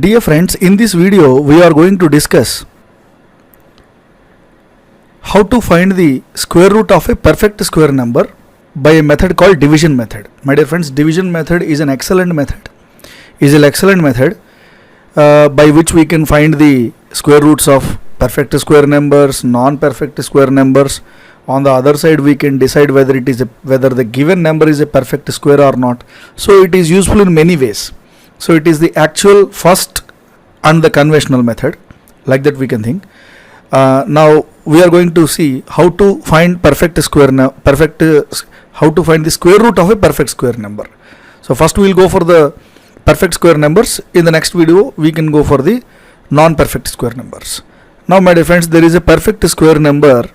Dear friends, in this video we are going to discuss how to find the square root of a perfect square number by a method called division method. My dear friends, division method is an excellent method. By which we can find the square roots of perfect square numbers, non-perfect square numbers. On the other side, we can decide whether the given number is a perfect square or not. So it is useful in many ways. So it is the actual first and the conventional method, like that we can think. Now we are going to see how to find how to find the square root of a perfect square number. So first we will go for the perfect square numbers. In the next video we can go for the non-perfect square numbers. Now my dear friends, there is a perfect square number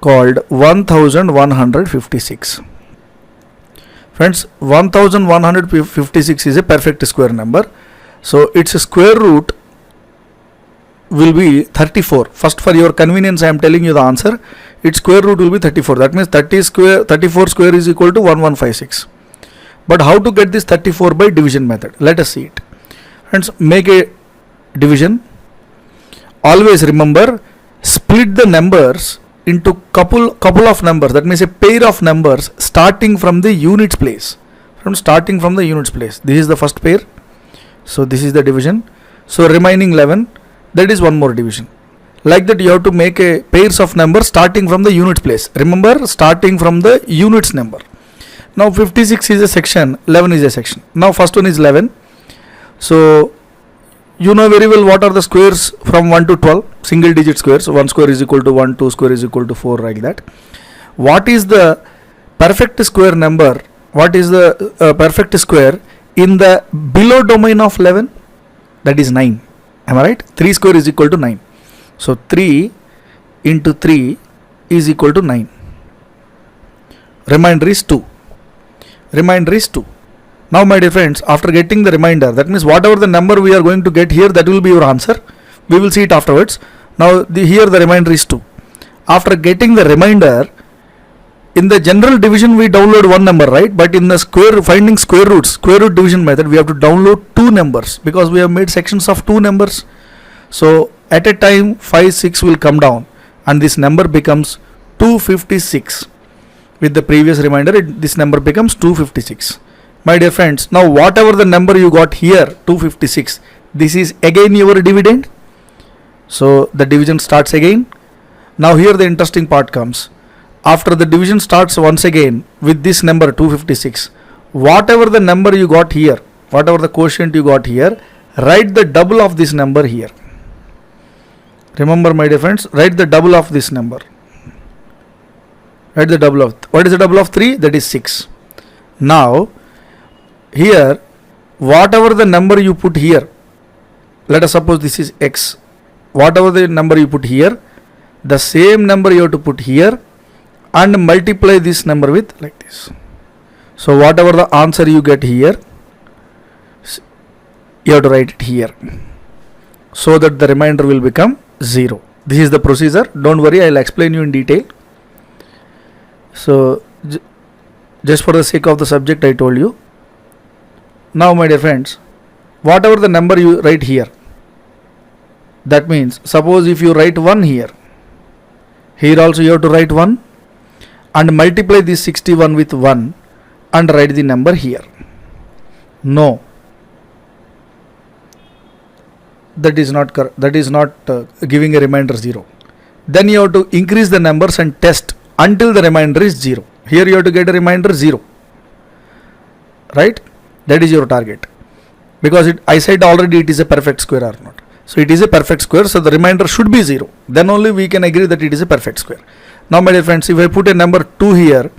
called 1156. Friends, 1156 is a perfect square number. So its square root will be 34. First, for your convenience, I am telling you the answer. Its square root will be 34. That means 34 square is equal to 1156. But how to get this 34 by division method? Let us see it. Friends, make a division. Always remember, split the numbers into couple of numbers. That means a pair of numbers starting from the units place. This is the first pair. So this is the division. So remaining 11. That is one more division. Like that you have to make a pairs of numbers starting from the units place. Remember, starting from the units number. Now 56 is a section, 11 is a section. Now first one is 11. So you know very well what are the squares from 1 to 12, single digit squares. 1 square is equal to 1, 2 square is equal to 4, like that. What is the perfect square number? What is the perfect square in the below domain of 11? That is 9. Am I right? 3 square is equal to 9. So 3 into 3 is equal to 9. Remainder is 2. Now my dear friends, after getting the remainder, that means whatever the number we are going to get here, that will be your answer. We will see it afterwards. Now here the remainder is 2. After getting the remainder, in the general division we download one number, right? But in the finding square root division method, we have to download two numbers because we have made sections of two numbers. So at a time 5, 6 will come down and this number becomes 256. With the previous remainder, this number becomes 256. My dear friends, now whatever the number you got here, 256, this is again your dividend. So the division starts again. Now here the interesting part comes. After the division starts once again with this number 256, whatever the number you got here, whatever the quotient you got here, write the double of this number here. Remember my dear friends, write the double of this number. Write the double of, what is the double of 3? That is 6. Now here, whatever the number you put here, let us suppose this is x. Whatever the number you put here, the same number you have to put here and multiply this number with like this. So whatever the answer you get here, you have to write it here so that the remainder will become 0. This is the procedure. Don't worry, I will explain you in detail. So just for the sake of the subject, I told you. Now my dear friends, whatever the number you write here, that means suppose if you write 1 here, here also you have to write 1 and multiply this 61 with 1 and write the number here. No, that is not giving a remainder 0. Then you have to increase the numbers and test until the remainder is 0. Here you have to get a remainder 0, right? That is your target, because I said already it is a perfect square or not. So it is a perfect square, so the remainder should be 0. Then only we can agree that it is a perfect square. Now my dear friends, if I put a number 2 here,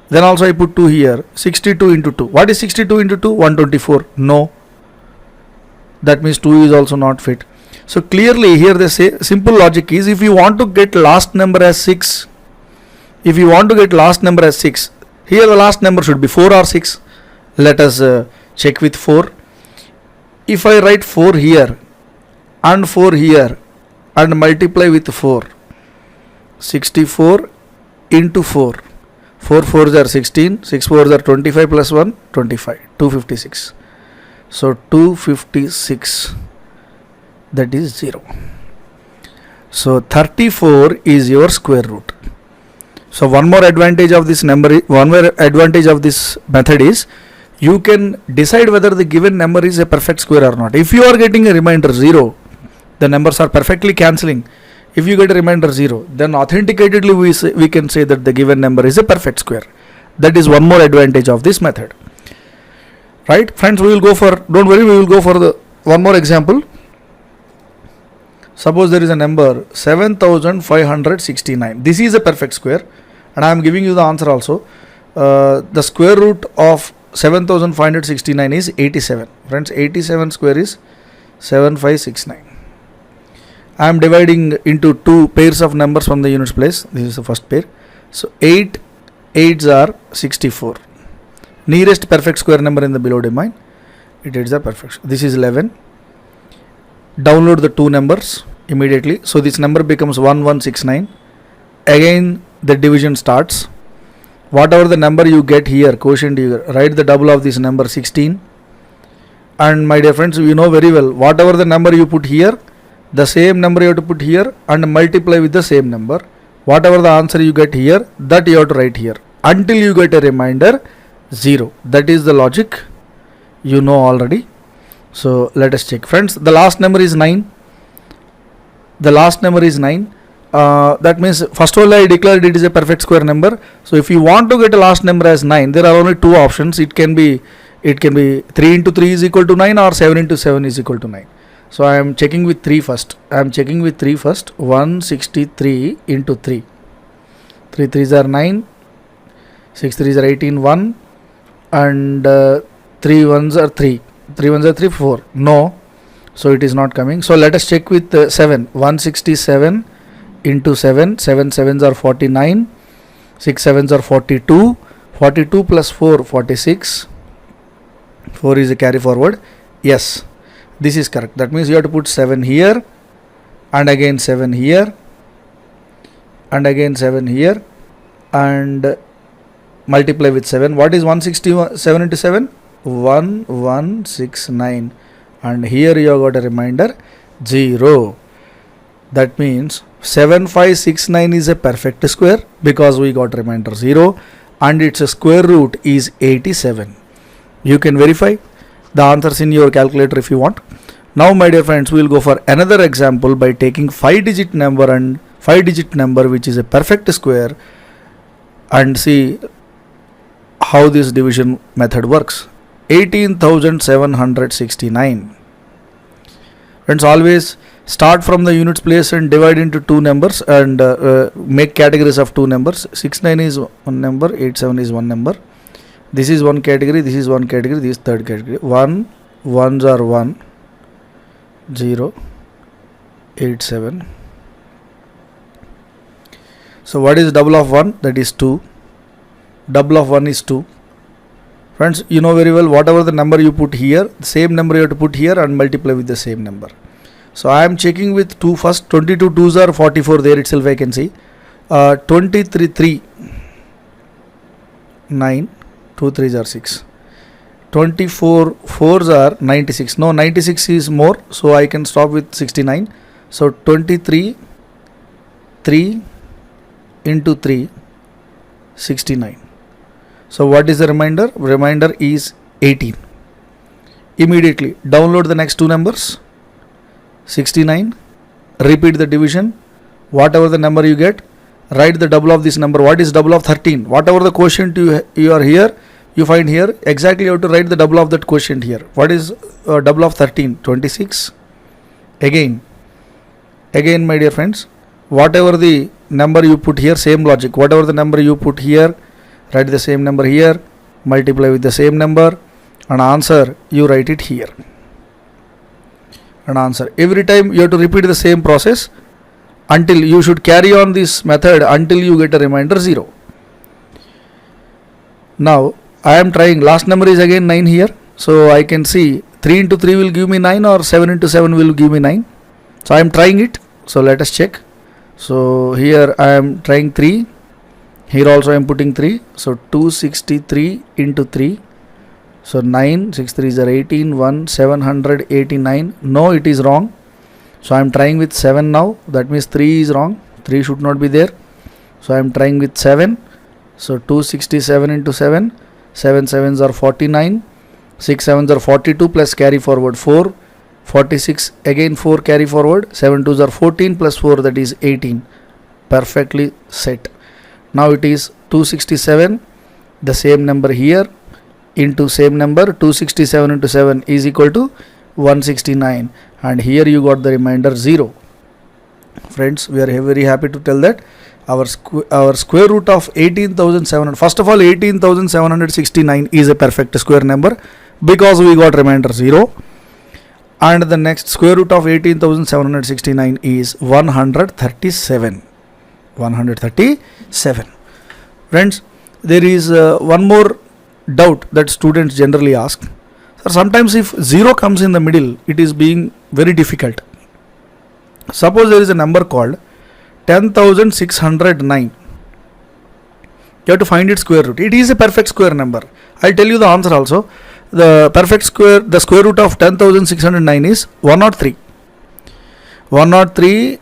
then also I put 2 here, 62 into 2. What is 62 into 2? 124. No. That means 2 is also not fit. So clearly here the simple logic is, if you want to get last number as 6, here the last number should be 4 or 6. Let us check with 4. If I write 4 here and 4 here and multiply with 4, 64 into 4, 4 4s are 16, 6 4s are 25 plus 1, 25, 256. So 256, that is 0. So 34 is your square root. So one more advantage of this method is you can decide whether the given number is a perfect square or not. If you are getting a remainder 0, the numbers are perfectly cancelling. If you get a remainder 0, then authenticatedly we can say that the given number is a perfect square. That is one more advantage of this method. Right, friends, we will go for the one more example. Suppose there is a number 7569. This is a perfect square, and I am giving you the answer also. The square root of 7569 is 87. Friends, 87 square is 7569. I am dividing into two pairs of numbers from the units place. This is the first pair. So 8 8s are 64. Nearest perfect square number in the below domain. 8 8s are perfect. This is 11. Download the two numbers immediately. So this number becomes 1169. Again the division starts. Whatever the number you get here, quotient, you write the double of this number 16. And my dear friends, you know very well, whatever the number you put here, the same number you have to put here and multiply with the same number. Whatever the answer you get here, that you have to write here until you get a remainder 0. That is the logic you know already. So let us check. Friends, the last number is 9. The last number is 9. That means first of all I declared it is a perfect square number. So if you want to get a last number as 9, there are only two options. It can be 3 into 3 is equal to 9 or 7 into 7 is equal to 9. So I am checking with 3 first. 163 into 3. 3 3s are 9. 6 3s are 18, 1. And 3 1s are 3. 3 1s are 3, 4. No. So it is not coming. So let us check with 7. 167 into 7. 7 7s are 49. 6 7s are 42. 42 plus 4, 46. 4 is a carry forward. Yes. This is correct. That means you have to put 7 here and again 7 here and again 7 here and multiply with 7. What is 167 into 7? 1169. And here you have got a remainder 0. That means 7569 is a perfect square because we got remainder 0 and its square root is 87. You can verify the answers in your calculator if you want. Now my dear friends, we will go for another example by taking 5-digit number which is a perfect square and see how this division method works. 18,769. Friends, always start from the units place and divide into two numbers and make categories of two numbers. 69 is one number, 87 is one number. This is one category, this is one category, this is third category. 1 1s are 1 0 8 7. So what is double of 1? That is 2. Double of 1 is 2. Friends, you know very well, whatever the number you put here, the same number you have to put here and multiply with the same number. So I am checking with 2 first. 22 2s are 44, there itself I can see. 23 3 9. 2 3s are 6. 24 4s are 96. No, 96 is more, so I can stop with 69. So 23 3 into 3 69. So what is the remainder? Remainder is 18. Immediately download the next two numbers. 69. Repeat the division. Whatever the number you get, write the double of this number. What is double of 13? Whatever the quotient you are here, you find here, exactly you have to write the double of that quotient here. What is double of 13? 26. Again my dear friends, whatever the number you put here, same logic. Whatever the number you put here, write the same number here, multiply with the same number, and answer you write it here. And answer. Every time you have to repeat the same process until you should carry on this method until you get a remainder 0. Now I am trying, last number is again 9 here. So I can see 3 into 3 will give me 9 or 7 into 7 will give me 9. So I am trying it. So let us check. So here I am trying 3. Here also I am putting 3. So 263 into 3. So 9, 6 3s are 18, 1, 789. No, it is wrong. So I am trying with 7 now. That means 3 is wrong. 3 should not be there. So I am trying with 7. So 267 into 7. 7 7s are 49. 6 7s are 42 plus carry forward 4. 46 again 4 carry forward. 7 2s are 14 plus 4, that is 18. Perfectly set. Now it is 267, the same number here, into same number. 267 into 7 is equal to 169, and here you got the remainder 0. Friends, we are very happy to tell that our square root of 18,700, first of all 18,769 is a perfect square number because we got remainder 0, and the next square root of 18,769 is 137. Friends, there is one more doubt that students generally ask. Sir, sometimes if 0 comes in the middle, it is being very difficult. Suppose there is a number called 10,609. You have to find its square root. It is a perfect square number. I'll tell you the answer also. The square root of 10,609 is 103. 103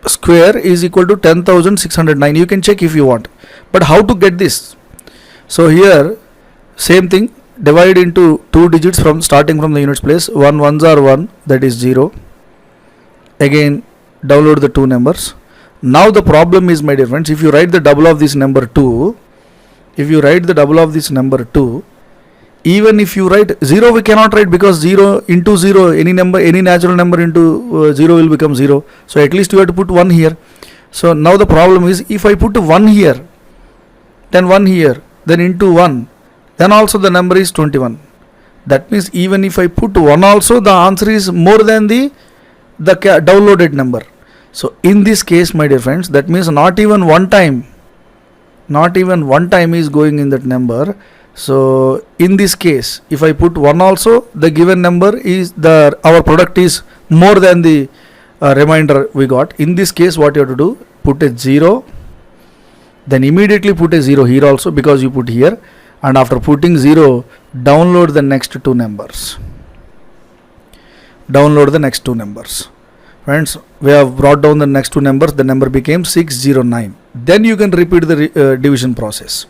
square is equal to 10,609. You can check if you want. But how to get this? So here, same thing. Divide into 2 digits from starting from the units place. 1 ones are 1, that is 0. Again, download the 2 numbers. Now the problem is, my dear friends, if you write the double of this number 2, even if you write 0, we cannot write, because 0 into 0, any natural number into 0 will become 0. So at least you have to put 1 here. So now the problem is, if I put 1 here, then 1 here, then into 1, then also the number is 21. That means even if I put 1 also, the answer is more than the downloaded number. So in this case, my dear friends, that means not even one time is going in that number. So in this case, if I put 1 also, the given number is our product is more than the remainder we got. In this case, what you have to do, put a 0, then immediately put a 0 here also, because you put here, and after putting 0, download the next 2 numbers. Friends, we have brought down the next 2 numbers. The number became 609. Then you can repeat the division process.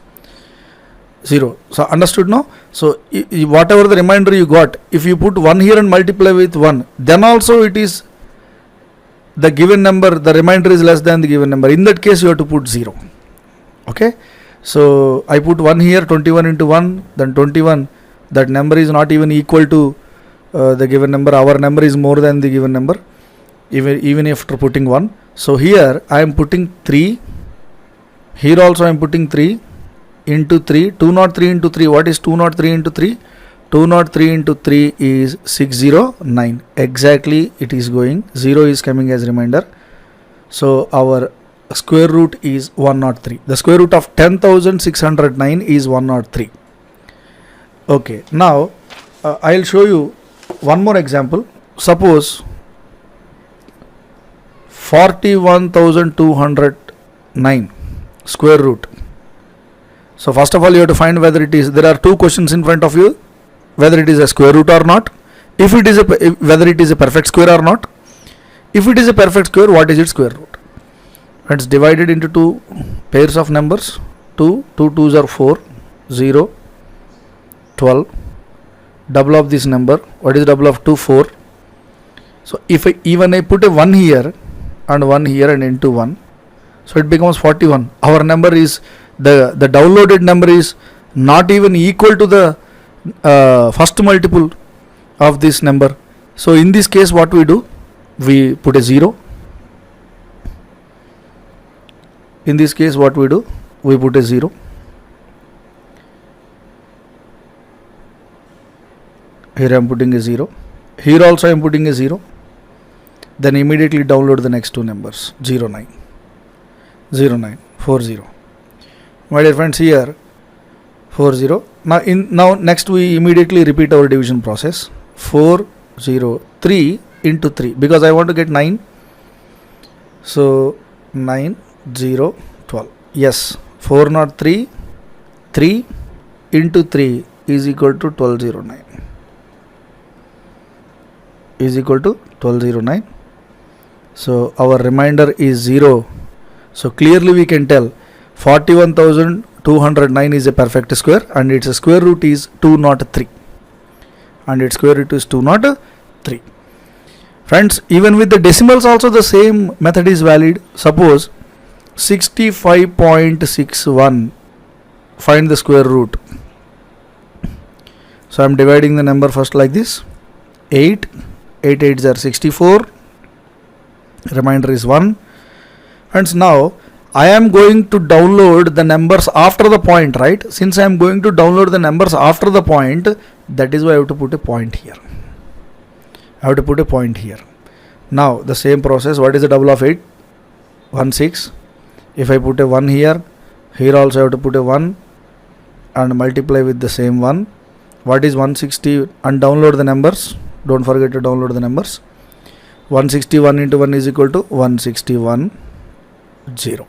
0. So understood now? So whatever the remainder you got, if you put 1 here and multiply with 1, then also it is the given number, the remainder is less than the given number. In that case, you have to put 0. Okay? So I put 1 here, 21 into 1, then 21. That number is not even equal to the given number. Our number is more than the given number, even after putting 1. So here I am putting 3. Here also I am putting 3 into 3. 203 into 3. What is 203 into 3? 203 into 3 is 609. Exactly, it is going. 0 is coming as remainder. So our square root is 103. The square root of 10,609 is 103. Okay, now I'll show you one more example. Suppose 41,209 square root. So first of all, you have to find whether it is, there are 2 questions in front of you, whether it is a square root or not, whether it is a perfect square or not. If it is a perfect square, what is its square root? It's divided into 2 pairs of numbers. 2 2s are 4, 0, 12. Double of this number, what is double of 2? 4. So if I put a 1 here and 1 here and into 1, so it becomes 41. Our number is, the downloaded number is not even equal to the first multiple of this number. So in this case, what we do, we put a 0. In this case, what we do, we put a 0. Here I am putting a 0. Here also I am putting a 0. Then immediately download the next 2 numbers. 09, 40. My dear friends, here 40. Now next we immediately repeat our division process. 403 into 3, because I want to get 9. So 9, 0, 12. Yes, 403, 3 into 3 is equal to 1209. Is equal to 1209. So our remainder is 0. So clearly we can tell 41,209 is a perfect square and its square root is 203. And its square root is 203. Friends, even with the decimals also the same method is valid. Suppose 65.61, find the square root. So I am dividing the number first like this. 8 8s are 64, remainder is 1. Friends, now I am going to download the numbers after the point, right? Since I am going to download the numbers after the point, that is why I have to put a point here. I have to put a point here. Now the same process, what is the double of 8? 16. If I put a 1 here, here also I have to put a 1 and multiply with the same 1. What is 160? And download the numbers. Don't forget to download the numbers. 161 into 1 is equal to 161. 0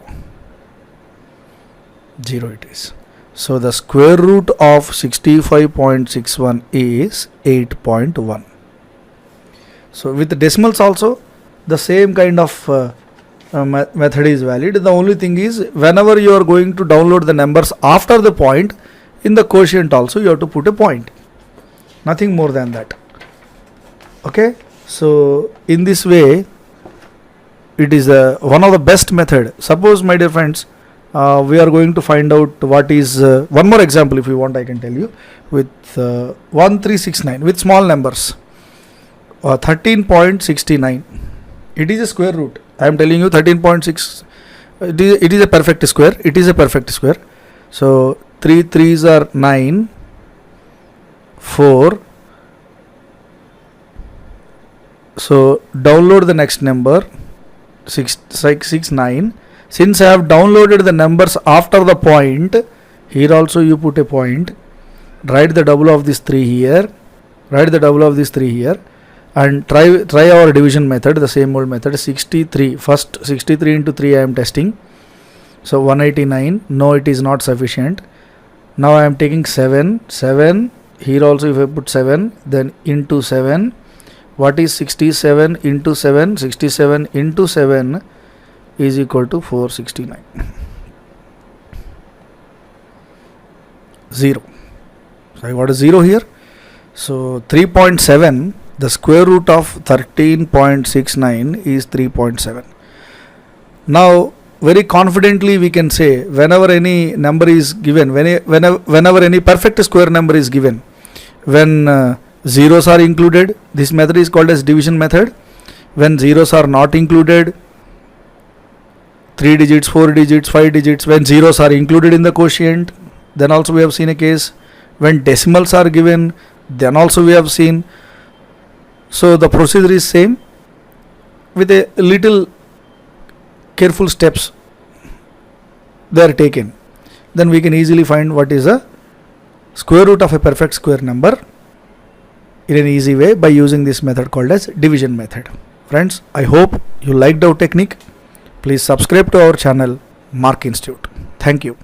it is. So the square root of 65.61 is 8.1. So with the decimals also the same kind of method is valid. The only thing is, whenever you are going to download the numbers after the point, in the quotient also you have to put a point. Nothing more than that. Okay, so in this way it is one of the best method. Suppose, my dear friends, we are going to find out what is one more example. If you want, I can tell you with 1369 with small numbers. 13.69, it is a square root. I am telling you 13.6, it is a perfect square. It is a perfect square. So 3 3s are 9, 4. So download the next number, 669. Since I have downloaded the numbers after the point, here also you put a point. Write the double of this 3 here. Write the double of this 3 here. And try our division method, the same old method. 63. First 63 into 3 I am testing. So 189. No, it is not sufficient. Now I am taking 7. 7. Here also if I put 7, then into 7. What is 67 into 7? 67 into 7 is equal to 469. 0. So I got a 0 here. So 3.7, the square root of 13.69 is 3.7. Now very confidently we can say, whenever any number is given, whenever any perfect square number is given, when zeros are included, this method is called as division method. When zeros are not included, 3 digits, 4 digits, 5 digits, when zeros are included in the quotient, then also we have seen a case. When decimals are given, then also we have seen. So the procedure is same, with a little careful steps they are taken. Then we can easily find what is the square root of a perfect square number in an easy way by using this method called as division method. Friends, I hope you liked our technique. Please subscribe to our channel, Mark Institute. Thank you.